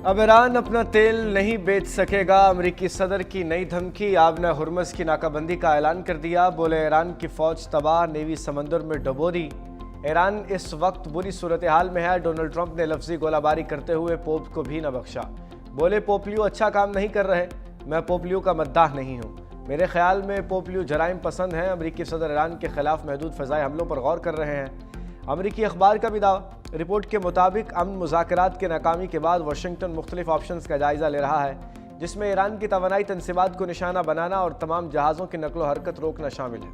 अब ईरान अपना तेल नहीं बेच सकेगा। अमेरिकी सदर की नई धमकी। आपने हुर्मुज़ की नाकाबंदी का ऐलान कर दिया। बोले ईरान की फौज तबाह, नेवी समंदर में डुबो दी। ईरान इस वक्त बुरी सूरत हाल में है। डोनाल्ड ट्रंप ने लफ्जी गोलाबारी करते हुए पोप को भी न बख्शा। बोले पोपलियो अच्छा काम नहीं कर रहे, मैं पोपलियो का मद्दाह नहीं हूँ। मेरे ख्याल में पोपलियो जराइम पसंद हैं। अमेरिकी सदर ईरान के खिलाफ महदूद फ़ज़ाई हमलों पर गौर कर रहे हैं। अमेरिकी अखबार का भी दावा। रिपोर्ट के मुताबिक अमन मुज़ाकरात के नाकामी के बाद वाशिंगटन मुख्तलिफ ऑप्शंस का जायज़ा ले रहा है, जिसमें ईरान की तवानाई तनसीबात को निशाना बनाना और तमाम जहाज़ों की नकलो हरकत रोकना शामिल है।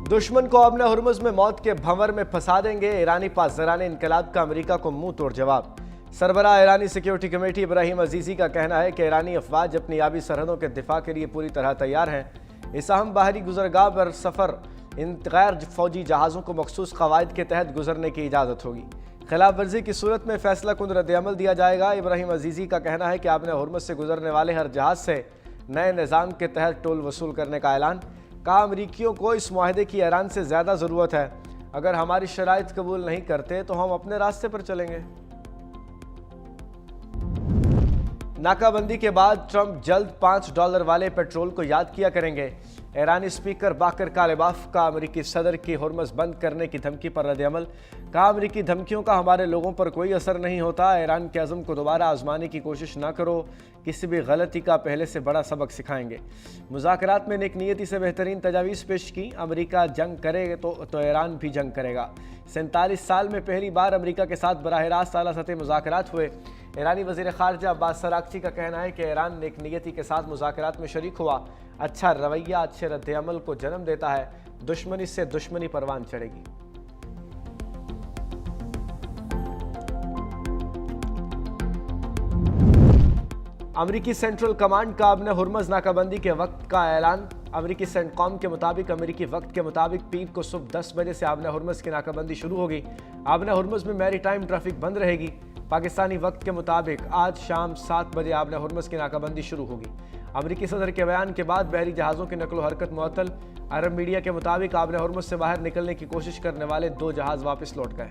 दुश्मन को अपने हुर्मुज़ में मौत के भंवर में फंसा देंगे। ईरानी पासदारान इनकलाब का अमेरिका को मुंह तोड़ जवाब। सरबराह ईरानी सिक्योरिटी कमेटी इब्राहिम अजीज़ी का कहना है कि ईरानी अफवाज अपनी आबी सरहदों के दिफा के लिए पूरी तरह तैयार हैं। इस अहम बाहरी गुजरगाह पर सफ़र इन गैर फौजी जहाज़ों को मखसूस कवायद के तहत गुजरने की इजाज़त होगी। खिलाफ वर्जी की सूरत में फैसला कुन रद्द-ए-अमल दिया जाएगा। इब्राहिम अजीज़ी का कहना है कि आपने हुर्मुज़ से गुजरने वाले हर जहाज़ से नए निज़ाम के तहत टोल वसूल करने का ऐलान। कहा अमरीकियों को इस मुआहदे की ईरान से ज़्यादा ज़रूरत है। अगर हमारी शराइत कबूल नहीं करते तो हम अपने रास्ते पर चलेंगे। नाकाबंदी के बाद ट्रंप जल्द $5 वाले पेट्रोल को याद किया करेंगे। ईरानी स्पीकर बाकर कालिबाफ का अमेरिकी सदर की हुर्मुज़ बंद करने की धमकी पर रद्द-ए-अमल। कहा अमेरिकी धमकियों का हमारे लोगों पर कोई असर नहीं होता। ईरान के अज़म को दोबारा आजमाने की कोशिश ना करो, किसी भी गलती का पहले से बड़ा सबक सिखाएंगे। मुज़ाकरात में नेकनीयती से बेहतरीन तजावीज़ पेश की। अमेरिका जंग करे तो ईरान भी जंग करेगा। 47 साल में पहली बार अमेरिका के साथ बराह रास्त आला सतह मुज़ाकरात हुए। ईरानी वज़ीर ख़ारजा अब्बास सराक्ची का कहना है कि ईरान नेकनीयती के साथ मुज़ाकरात में शरीक हुआ। अच्छा रवैया अच्छे रद्द-ए-अमल को जन्म देता है। दुश्मनी से दुश्मनी परवान चढ़ेगी। अमेरिकी सेंट्रल कमांड का अपने हुर्मुज़ नाकाबंदी के वक्त का ऐलान। अमेरिकी सेंटकॉम के मुताबिक अमेरिकी वक्त के मुताबिक पीर को सुबह 10 बजे से आबने हुर्मुज़ की नाकाबंदी शुरू होगी। आबने हुर्मुज़ में मैरी टाइम ट्रैफिक बंद रहेगी। पाकिस्तानी वक्त के मुताबिक आज शाम 7 बजे आबने हुर्मुज़ की नाकाबंदी शुरू होगी। अमेरिकी सदर के बयान के बाद बहरी जहाज़ों की नकलो हरकत मुअत्तल। अरब मीडिया के मुताबिक आबने हुर्मुज़ से बाहर निकलने की कोशिश करने वाले 2 जहाज़ वापस लौट गए।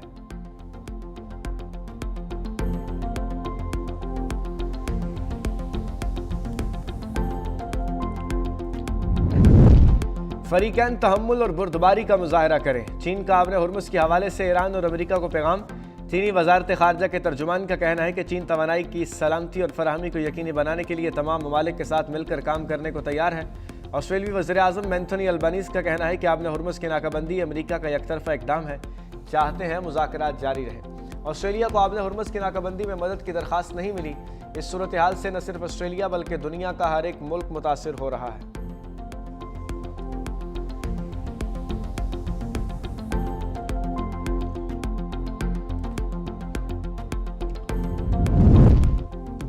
फरीकैन तहम्मुल और बुर्दबारी का मुजाहरा करें। चीन का आबने हुर्मुज़ के हवाले से ईरान और अमेरिका को पैगाम। चीनी वजारत खारजा के तर्जुमान का कहना है कि चीन तवानाई की सलामती और फराहमी को यकीनी बनाने के लिए तमाम ममालिक के साथ मिलकर काम करने को तैयार है। ऑस्ट्रेलियाई वज़ीर-ए-आज़म एंथोनी अल्बानीज़ का कहना है कि आबने हुर्मुज़ की नाकाबंदी अमेरिका का एकतरफा इक़दाम है, चाहते हैं मुज़ाकरात जारी रहे। ऑस्ट्रेलिया को आबने हुर्मुज़ की नाकाबंदी में मदद की दरख्वास्त नहीं मिली। इस सूरत हाल से न सिर्फ ऑस्ट्रेलिया बल्कि दुनिया का हर एक मुल्क मुतासिर हो रहा है।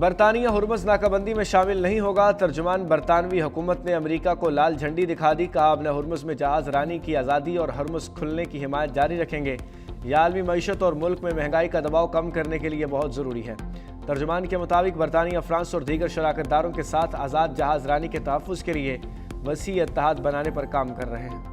बरतानिया हुर्मुज़ नाकाबंदी में शामिल नहीं होगा। तर्जुमान बरतानवी हुकूमत ने अमेरिका को लाल झंडी दिखा दी। कहा अपने हुर्मुज़ में जहाज़ रानी की आज़ादी और हुर्मुज़ खुलने की हिमायत जारी रखेंगे। यह आलमी मईशत और मुल्क में महंगाई का दबाव कम करने के लिए बहुत ज़रूरी है। तर्जुमान के मुताबिक बरतानिया, फ्रांस और दीगर शराकतदारों के साथ आज़ाद जहाज़ रानी के तहफ़्फ़ुज़ के लिए वसी इत्तेहाद बनाने पर काम कर रहे हैं।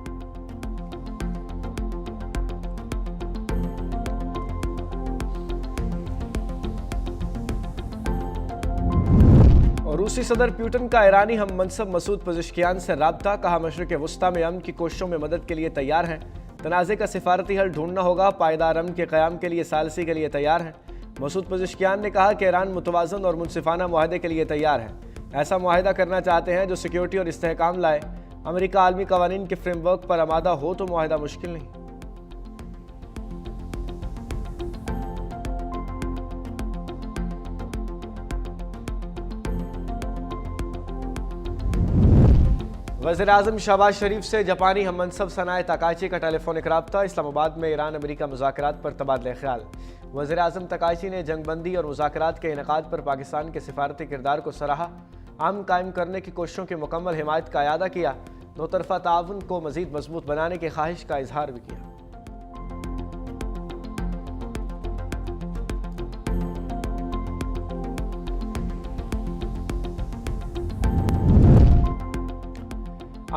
रूसी सदर पुतिन का ईरानी हम मनसब मसूद पज़ेश्कियान से राब्ता। कहा मशरिक़ वस्ता में अमन की कोशिशों में मदद के लिए तैयार हैं। तनाज़े का सिफारती हल ढूंढना होगा। पायदार अमन के क़याम के लिए सालसी के लिए तैयार हैं। मसूद पज़ेश्कियान ने कहा कि ईरान मुतवाज़न और मुनसिफ़ाना मुआहदे के लिए तैयार है। ऐसा मुआहदा करना चाहते हैं जो सिक्योरिटी और इस्तेहकाम लाए। अमेरिका आलमी क़वानीन के फ्रेमवर्क पर आमादा हो तो मुआहदा मुश्किल नहीं। वज़ीर-ए-आज़म शहबाज शरीफ से जापानी हम मनसब सनाए तकाची का टेलीफोनिक राब्ता। इस्लामाबाद में ईरान अमेरिका मुज़ाकरात पर तबादला ख्याल। वज़ीर-ए-आज़म तकाची ने जंगबंदी और मुज़ाकरात के इनेकाद पर पाकिस्तान के सिफारती किरदार को सराहा। अमन कायम करने की कोशिशों की मुकम्मल हिमायत का अयादा किया। दोतरफ़ा ताउन को मज़ीद मजबूत बनाने की ख्वाहिश का इजहार भी किया।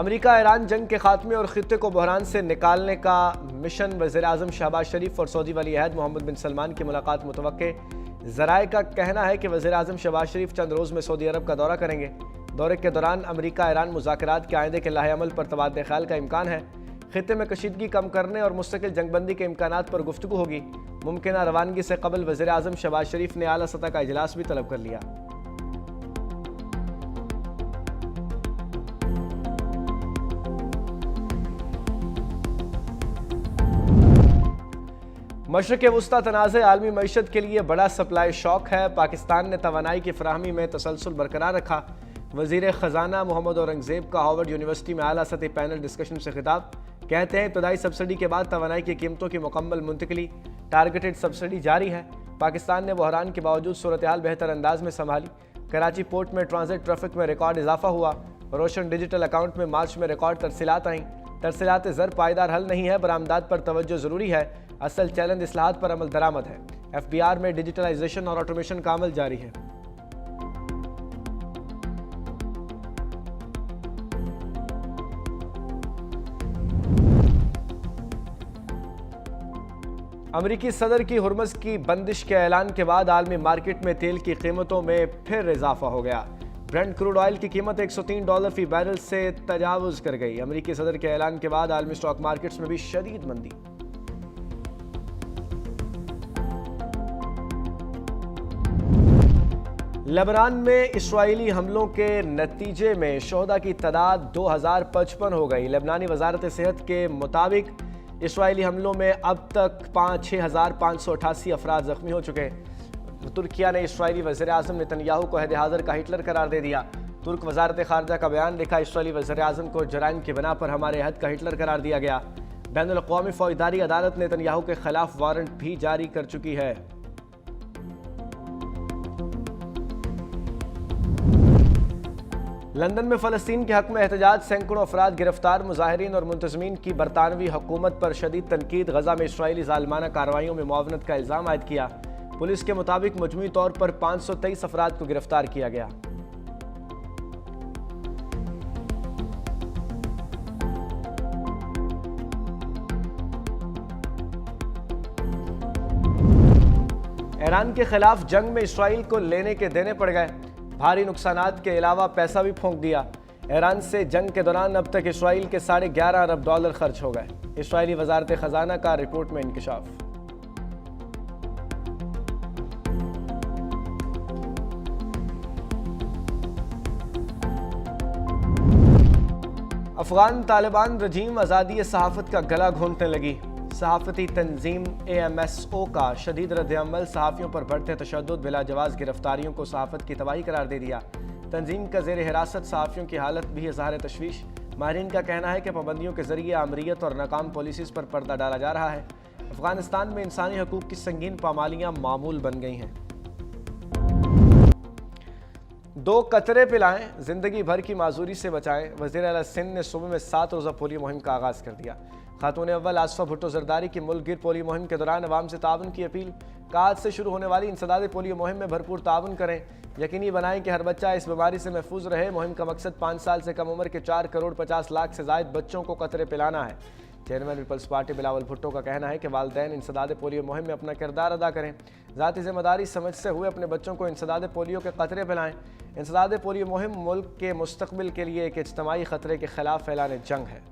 अमेरिका ईरान जंग के खात्मे और खित्ते को बहरान से निकालने का मिशन। वज़ीर-ए-आज़म शहबाज शरीफ और सऊदी वली अहद मोहम्मद बिन सलमान की मुलाकात मुतवक्के। ज़राए का कहना है कि वज़ीर-ए-आज़म शहबाज शरीफ चंद रोज़ में सऊदी अरब का दौरा करेंगे। दौरे के दौरान अमेरिका ईरान मुज़ाकरात के आइंदे के लाहे-अमल पर तबादले ख्याल का इम्कान है। खित्ते में कशीदगी कम करने और मुस्तकिल जंगबंदी के इम्कानात पर गुफ्तगू होगी। मुमकिना रवानगी से कबल वज़ीर-ए-आज़म शहबाज शरीफ ने आला सतह का इजलास भी तलब कर लिया। मशरिक़ वुस्ता तनाज़े आलमी मईशत के लिए बड़ा सप्लाई शॉक है। पाकिस्तान ने तवानाई की फराहमी में तसलसल बरकरार रखा। वज़ीर ख़जाना मोहम्मद औरंगज़ेब का हार्वर्ड यूनिवर्सिटी में आला सतही पैनल डिस्कशन से खिताब। कहते हैं इब्तदाई सब्सिडी के बाद तवानाई की कीमतों की मुकम्मल मुंतकिली, टारगेटेड सब्सिडी जारी है। पाकिस्तान ने बहरान के बावजूद सूरत हाल बेहतर अंदाज में संभाली। कराची पोर्ट में ट्रांजिट ट्रैफिक में रिकॉर्ड इजाफा हुआ। रोशन डिजिटल अकाउंट में मार्च में रिकॉर्ड तरसीलात आईं। तरसीलात ज़र पायदार हल नहीं है, बरामदात पर तवज्जो ज़रूरी है। असल चैलेंज इस्लाहात पर अमल दरामद है। FBR में डिजिटलाइजेशन और ऑटोमेशन का अमल जारी है। अमेरिकी सदर की हुर्मज़ की बंदिश के ऐलान के बाद आलमी मार्केट में तेल की कीमतों में फिर इजाफा हो गया। ब्रेंट क्रूड ऑयल की कीमत $103 फी बैरल से तजावुज़ कर गई। अमेरिकी सदर के ऐलान के बाद आलमी स्टॉक मार्केट्स में भी शदीद मंदी। लेबनान में इस्राईली हमलों के नतीजे में शोहदा की तादाद 2055 हो गई। लेबनानी वजारत सेहत के मुताबिक इस्राईली हमलों में अब तक 6,588 अफराद जख्मी हो चुके। तुर्किया ने इस्राईली वज़ीर-ए-आज़म नेतन्याहू को अहद हाज़िर का हिटलर करार दे दिया। तुर्क वजारत खारजा का बयान लिखा, इस्राईली वज़ीर-ए-आज़म को जराइम की बिना पर हमारे अहद का हिटलर करार दिया गया। बैनुल अक़वामी फ़ौजदारी अदालत नेतन्याहू के खिलाफ वारंट भी जारी कर चुकी है। लंदन में फ़लस्तीन के हक में एहतजाज, सैकड़ों अफराद गिरफ्तार। मुजाहिरीन और मुंतज़मीन की बरतानवी हुकूमत पर शदीद तनकीद। गजा में इस्राईली ज़ालिमाना कार्रवाइयों में मुआवनत का इल्ज़ाम आयद किया। पुलिस के मुताबिक मजमूई तौर पर 523 अफराद को गिरफ्तार किया गया। ईरान के खिलाफ जंग में इस्राईल को लेने के देने पड़ गए। भारी नुकसानात के अलावा पैसा भी फूंक दिया। ईरान से जंग के दौरान अब तक इस्राईल के $11.5 अरब खर्च हो गए। इस्राईली वजारत खजाना का रिपोर्ट में इंकशाफ। अफगान तालिबान रजीम आज़ादी सहाफ़त का गला घोंटने लगी। सहाफ़ती तंजीम AMSO का शदीद रद्द-ए-अमल, सहाफ़ियों पर बढ़ते तशद्दुद, बिला जवाज़ गिरफ्तारियों को सहाफ़त की तबाही करार दे दिया। तंजीम का ज़ेर हिरासत सहाफ़ियों की हालत भी इज़हार तशवीश। माहिरीन का कहना है कि पाबंदियों के ज़रिए आमरीत और नाकाम पॉलिसीज़ पर पर्दा डाला जा रहा है। अफ़गानिस्तान में इंसानी हकूक़ की संगीन पामालियाँ मामूल बन गई हैं। 2 कतरे पिलाएं, ज़िंदगी भर की माजूरी से बचाएं। वज़ीर-ए-आला सिंध ने सूबे में 7 रोज़ा पोलियो मुहिम का आगाज़ कर दिया। खातून अव्वल आसफा भुट्टो जरदारी की मुल्क गिर पोलियो मुहिम के दौरान अवाम से ताउन की अपील। आज से शुरू होने वाली इंसदाद पोलियो मुहिम में भरपूर ताउन करें। यकीनी बनाएं कि हर बच्चा इस बीमारी से महफूज रहे। मुहिम का मकसद 5 साल से कम उम्र के 4,50,00,000 से ज़ायद बच्चों को कतरे पिलाना है। चेयरमैन पीपल्स पार्टी बिलावल भुट्टो का कहना है कि वालिदैन इंसदाद पोलियो मुहिम में अपना किरदार अदा करें। ज़ाती ज़िम्मेदारी समझते हुए अपने बच्चों को इंसदाद पोलियो के कतरे पिलाएं। इंसदाद पोलियो मुहिम मुल्क के मुस्तकबिल के लिए एक इज्तमाही खतरे के खिलाफ फैलाने जंग है।